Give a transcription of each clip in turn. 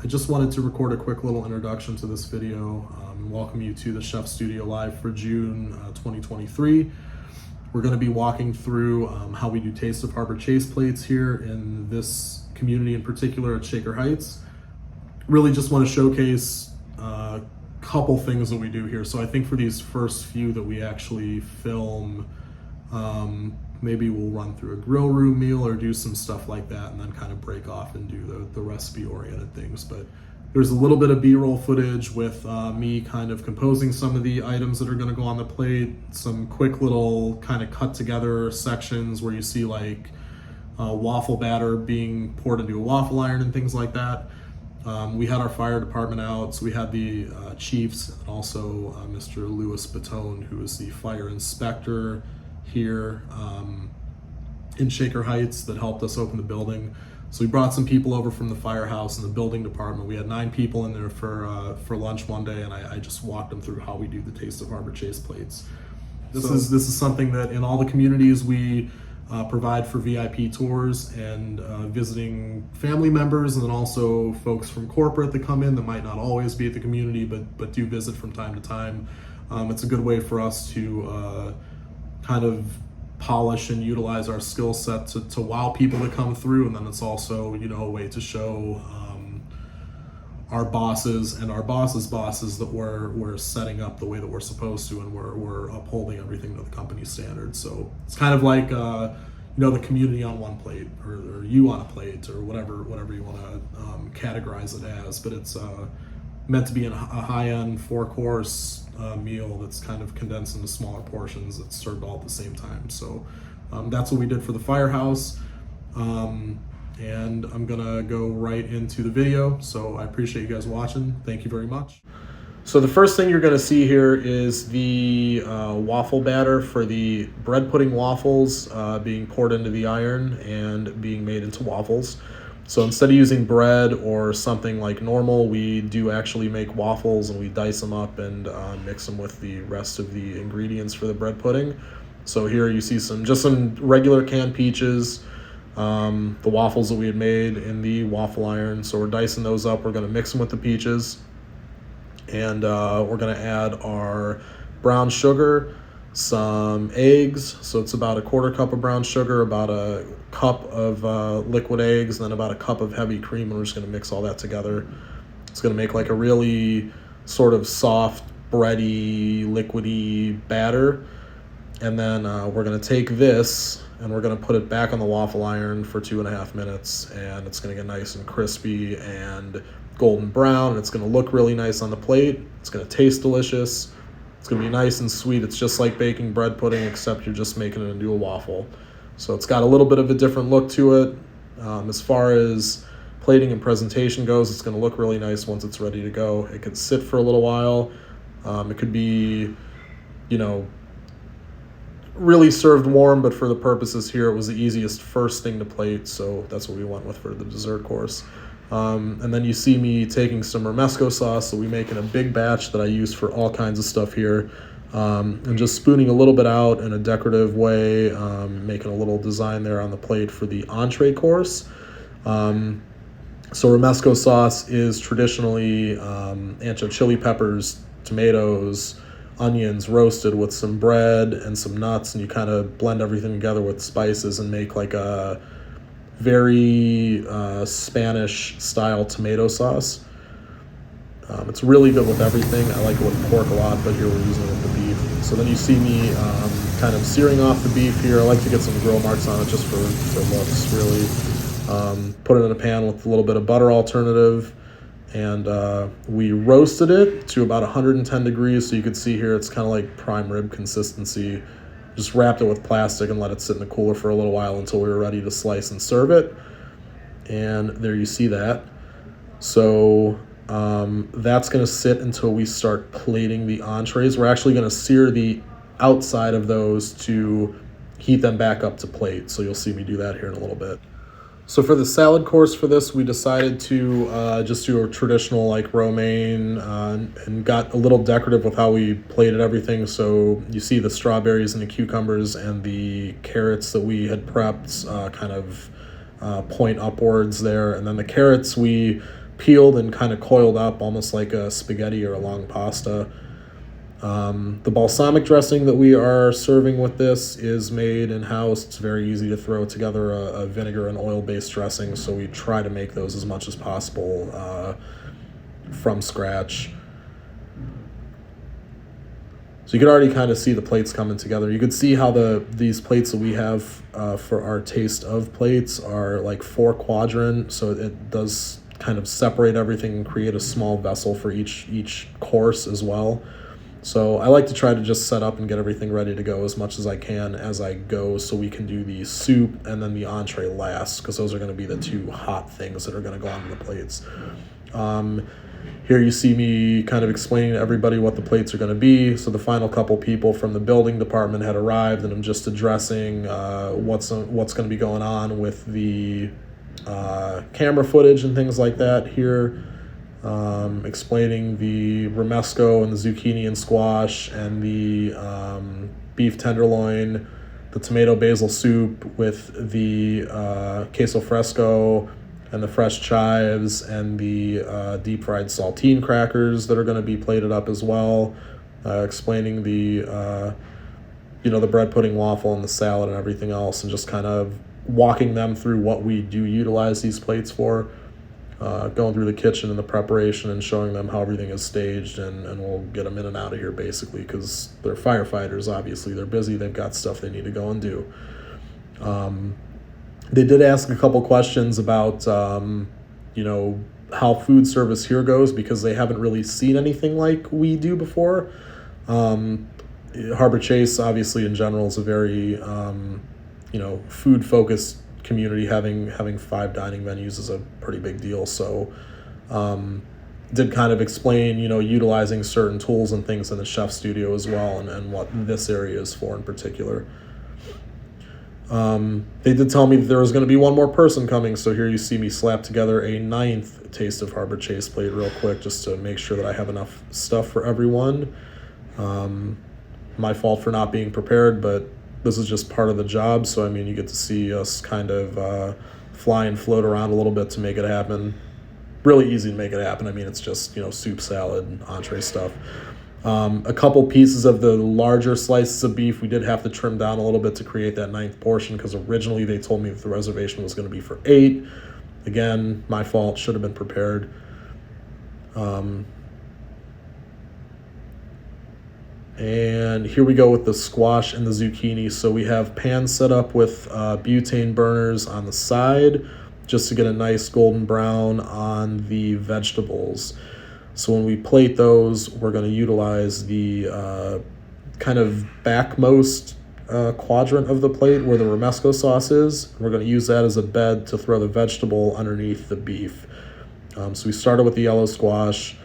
I just wanted to record a quick little introduction to this video and welcome you to the Chef Studio Live for June 2023. We're going to be walking through how we do Taste of Harbor Chase plates here in this community in particular at Shaker Heights. Really just want to showcase a couple things that we do here. So I think for these first few that we actually film, maybe we'll run through a grill room meal or do some stuff like that and then kind of break off and do the recipe oriented things. But there's a little bit of B-roll footage with me kind of composing some of the items that are going to go on the plate, some quick little kind of cut together sections where you see like waffle batter being poured into a waffle iron and things like that. We had our fire department out, so we had the chiefs and also Mr. Louis Batone, who is the fire inspector here in Shaker Heights, that helped us open the building. So we brought some people over from the firehouse and the building department. We had 9 people in there for lunch one day, and I just walked them through how we do the Taste of Harbor Chase plates. This is something that in all the communities we provide for VIP tours and visiting family members, and then also folks from corporate that come in that might not always be at the community but do visit from time to time. It's a good way for us to kind of polish and utilize our skill set to wow people that come through, and then it's also, you know, a way to show our bosses and our bosses' bosses that we're setting up the way that we're supposed to, and we're upholding everything to the company standards. So it's kind of like the community on one plate, or you on a plate, or whatever you want to categorize it as. But it's meant to be a high-end 4-course meal that's kind of condensed into smaller portions that's served all at the same time. So that's what we did for the firehouse. And I'm gonna go right into the video. So I appreciate you guys watching. Thank you very much. So the first thing you're gonna see here is the waffle batter for the bread pudding waffles being poured into the iron and being made into waffles. So instead of using bread or something like normal, we do actually make waffles, and we dice them up and mix them with the rest of the ingredients for the bread pudding. So here you see some regular canned peaches, the waffles that we had made in the waffle iron. So we're dicing those up. We're going to mix them with the peaches, and we're going to add our brown sugar, some eggs. So it's about a 1/4 cup of brown sugar, about a cup of liquid eggs, and then about a cup of heavy cream, and we're just going to mix all that together. It's going to make like a really sort of soft, bready, liquidy batter. And then we're going to take this and we're going to put it back on the waffle iron for 2.5 minutes, and it's going to get nice and crispy and golden brown, and it's going to look really nice on the plate. It's going to taste delicious. It's going to be nice and sweet. It's just like baking bread pudding, except you're just making it into a waffle. So it's got a little bit of a different look to it. As far as plating and presentation goes, it's going to look really nice once it's ready to go. It could sit for a little while. It could be, really served warm, but for the purposes here, it was the easiest first thing to plate, so that's what we went with for the dessert course. And then you see me taking some romesco sauce that we make in a big batch that I use for all kinds of stuff here, and just spooning a little bit out in a decorative way, making a little design there on the plate for the entree course. So romesco sauce is traditionally ancho chili peppers, tomatoes, onions roasted with some bread and some nuts, and you kind of blend everything together with spices and make like a very Spanish style tomato sauce. It's really good with everything. I like it with pork a lot, but here we're using it with the beef. So then you see me kind of searing off the beef here. I like to get some grill marks on it just for looks, really. Put it in a pan with a little bit of butter alternative, and we roasted it to about 110 degrees. So you can see here it's kind of like prime rib consistency. Just wrapped it with plastic and let it sit in the cooler for a little while until we were ready to slice and serve it. And there you see that. So that's going to sit until we start plating the entrees. We're actually going to sear the outside of those to heat them back up to plate. So you'll see me do that here in a little bit. So for the salad course for this, we decided to just do a traditional like romaine and got a little decorative with how we plated everything. So you see the strawberries and the cucumbers and the carrots that we had prepped kind of point upwards there. And then the carrots we peeled and kind of coiled up, almost like a spaghetti or a long pasta. The balsamic dressing that we are serving with this is made in-house. It's very easy to throw together a vinegar and oil-based dressing, so we try to make those as much as possible from scratch. So you could already kind of see the plates coming together. You could see how these plates that we have for our taste of plates are like 4-quadrant, so it does kind of separate everything and create a small vessel for each course as well. So I like to try to just set up and get everything ready to go as much as I can as I go, so we can do the soup and then the entree last, because those are going to be the two hot things that are going to go onto the plates. Here you see me kind of explaining to everybody what the plates are going to be. So the final couple people from the building department had arrived, and I'm just addressing what's going to be going on with the camera footage and things like that here. Explaining the romesco and the zucchini and squash and the beef tenderloin, the tomato basil soup with the queso fresco and the fresh chives and the deep fried saltine crackers that are going to be plated up as well. Explaining the the bread pudding waffle and the salad and everything else, and just kind of walking them through what we do utilize these plates for. Going through the kitchen and the preparation and showing them how everything is staged, and we'll get them in and out of here basically, because they're firefighters. Obviously they're busy, they've got stuff they need to go and do. They did ask a couple questions about how food service here goes, because they haven't really seen anything like we do before. Harbor Chase obviously in general is a very food focused community. Having 5 dining venues is a pretty big deal. So did kind of explain utilizing certain tools and things in the chef studio as well, and what this area is for in particular. They did tell me that there was going to be one more person coming, so here you see me slap together a 9th Taste of Harbor Chase plate real quick, just to make sure that I have enough stuff for everyone. My fault for not being prepared, but this is just part of the job, so you get to see us kind of fly and float around a little bit to make it happen. Really easy to make it happen. It's just soup, salad, entree stuff. A couple pieces of the larger slices of beef we did have to trim down a little bit to create that 9th portion, because originally they told me that the reservation was going to be for 8. Again, my fault, should have been prepared. And here we go with the squash and the zucchini. So we have pans set up with butane burners on the side, just to get a nice golden brown on the vegetables. So when we plate those, we're going to utilize the kind of backmost quadrant of the plate where the romesco sauce is. We're going to use that as a bed to throw the vegetable underneath the beef. So we started with the yellow squash.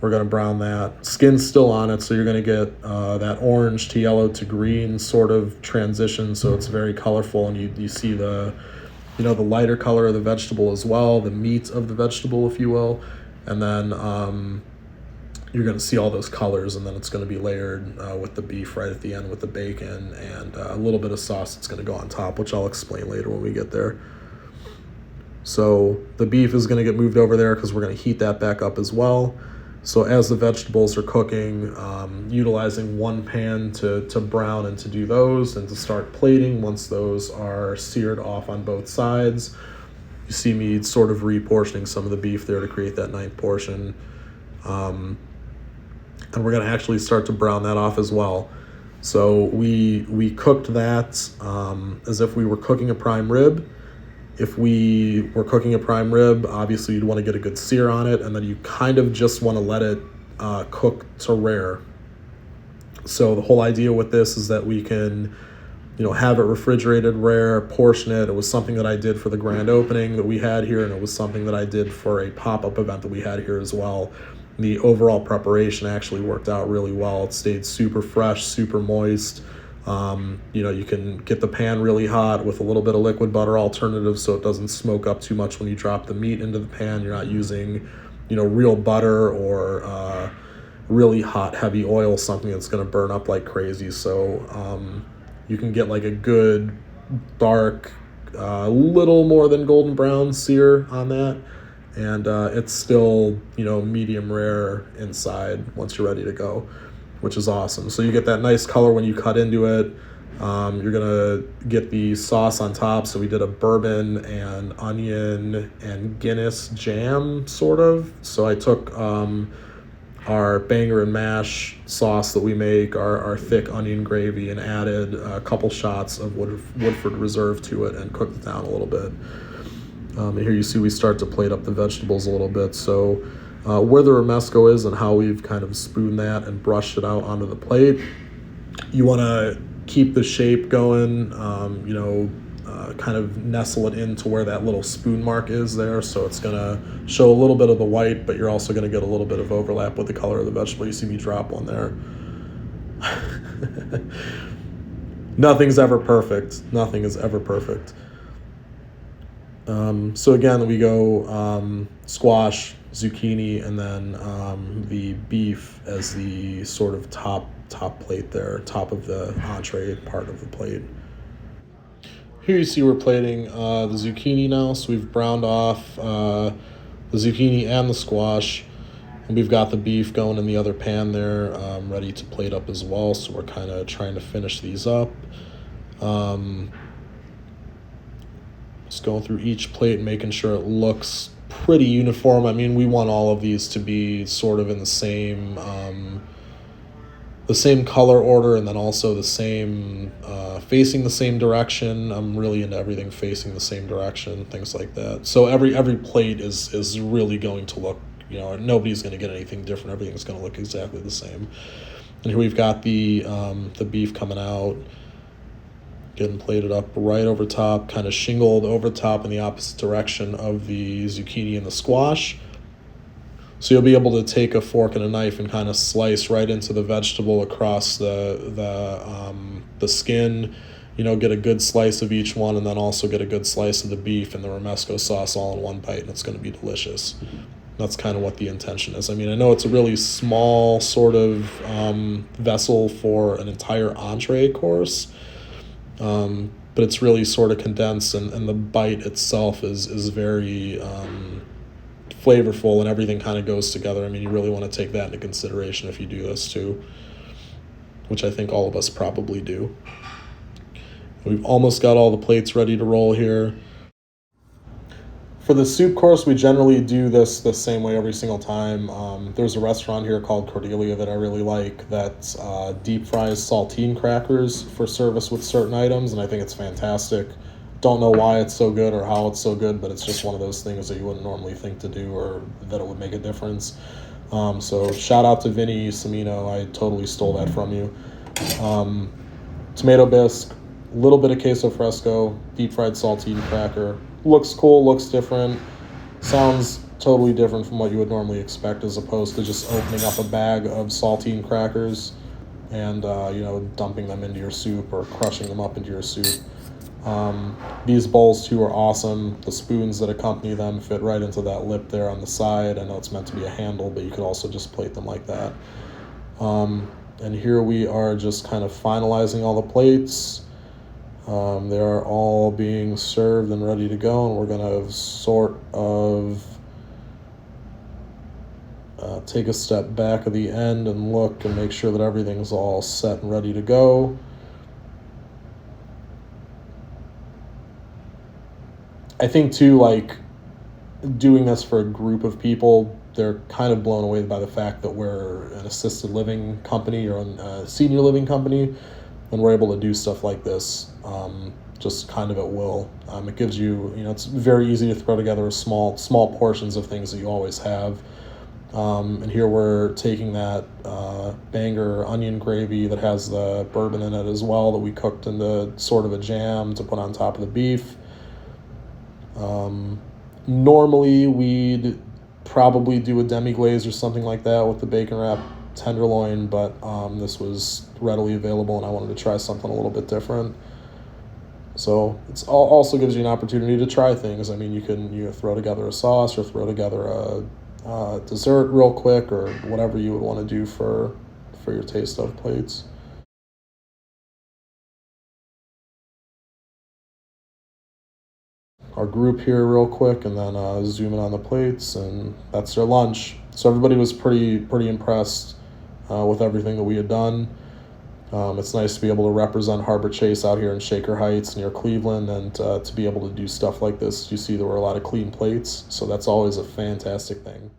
We're going to brown that. Skin's still on it, so you're going to get that orange to yellow to green sort of transition, so it's very colorful, and you see the the lighter color of the vegetable as well, the meat of the vegetable, if you will. And then you're going to see all those colors, and then it's going to be layered with the beef right at the end with the bacon and a little bit of sauce that's going to go on top, which I'll explain later when we get there. So the beef is going to get moved over there because we're going to heat that back up as well. So as the vegetables are cooking, utilizing one pan to brown and to do those, and to start plating once those are seared off on both sides. You see me sort of reportioning some of the beef there to create that 9th portion. And we're going to actually start to brown that off as well. So we cooked that as if we were cooking a prime rib. If we were cooking a prime rib, obviously you'd want to get a good sear on it, and then you kind of just want to let it cook to rare. So the whole idea with this is that we can have it refrigerated rare, portion it. It was something that I did for the grand opening that we had here, and it was something that I did for a pop-up event that we had here as well. The overall preparation actually worked out really well. It stayed super fresh, super moist. You can get the pan really hot with a little bit of liquid butter alternative, so it doesn't smoke up too much when you drop the meat into the pan. You're not using, real butter or really hot, heavy oil, something that's going to burn up like crazy. So you can get like a good, dark, little more than golden brown sear on that. and it's still, medium rare inside once you're ready to go, which is awesome. So you get that nice color when you cut into it. You're gonna get the sauce on top. So we did a bourbon and onion and Guinness jam, sort of. So I took our banger and mash sauce that we make, our thick onion gravy, and added a couple shots of Woodford Reserve to it and cooked it down a little bit. And here you see we start to plate up the vegetables a little bit. So where the romesco is and how we've kind of spooned that and brushed it out onto the plate, you want to keep the shape going, kind of nestle it into where that little spoon mark is there. So it's going to show a little bit of the white, but you're also going to get a little bit of overlap with the color of the vegetable. You see me drop one there. Nothing's ever perfect. Nothing is ever perfect. So again, we go squash, zucchini, and then the beef as the sort of top plate there, top of the entree part of the plate. Here you see we're plating the zucchini now. So we've browned off the zucchini and the squash, and we've got the beef going in the other pan there, ready to plate up as well. So we're kind of trying to finish these up. Just going through each plate and making sure it looks pretty uniform. I mean, we want all of these to be sort of in the same color order, and then also the same facing the same direction. I'm really into everything facing the same direction, things like that. So every plate is really going to look, nobody's going to get anything different. Everything's going to look exactly the same. And here we've got the beef coming out, getting plated up right over top, kind of shingled over top in the opposite direction of the zucchini and the squash. So you'll be able to take a fork and a knife and kind of slice right into the vegetable across the skin, get a good slice of each one, and then also get a good slice of the beef and the romesco sauce all in one bite, and it's going to be delicious. That's kind of what the intention is. I mean, I know it's a really small sort of vessel for an entire entree course, but it's really sort of condensed, and the bite itself is very flavorful, and everything kind of goes together. I mean, you really want to take that into consideration if you do this too, which I think all of us probably do. We've almost got all the plates ready to roll here. For the soup course, we generally do this the same way every single time. There's a restaurant here called Cordelia that I really like that deep fries saltine crackers for service with certain items, and I think it's fantastic. Don't know why it's so good or how it's so good, but it's just one of those things that you wouldn't normally think to do or that it would make a difference. So shout out to Vinny Samino. I totally stole that from you. Tomato bisque, a little bit of queso fresco, deep fried saltine cracker. Looks cool, looks different, sounds totally different from what you would normally expect, as opposed to just opening up a bag of saltine crackers and dumping them into your soup or crushing them up into your soup. These bowls too are awesome. The spoons that accompany them fit right into that lip there on the side. I know it's meant to be a handle, but you could also just plate them like that. And here we are just kind of finalizing all the plates. They are all being served and ready to go, and we're going to sort of take a step back at the end and look and make sure that everything's all set and ready to go. I think too, like, doing this for a group of people, they're kind of blown away by the fact that we're an assisted living company or a senior living company, and we're able to do stuff like this just kind of at will. It gives you, it's very easy to throw together small portions of things that you always have. And here we're taking that banger onion gravy that has the bourbon in it as well, that we cooked into sort of a jam to put on top of the beef. Normally we'd probably do a demi-glaze or something like that with the bacon wrap tenderloin, but this was readily available and I wanted to try something a little bit different. So it also gives you an opportunity to try things. I mean, you throw together a sauce or throw together a dessert real quick, or whatever you would want to do for your taste of plates. our group here real quick, and then zoom in on the plates, and that's their lunch. So everybody was pretty impressed with everything that we had done. It's nice to be able to represent Harbor Chase out here in Shaker Heights near Cleveland, and to be able to do stuff like this. You see there were a lot of clean plates, so that's always a fantastic thing.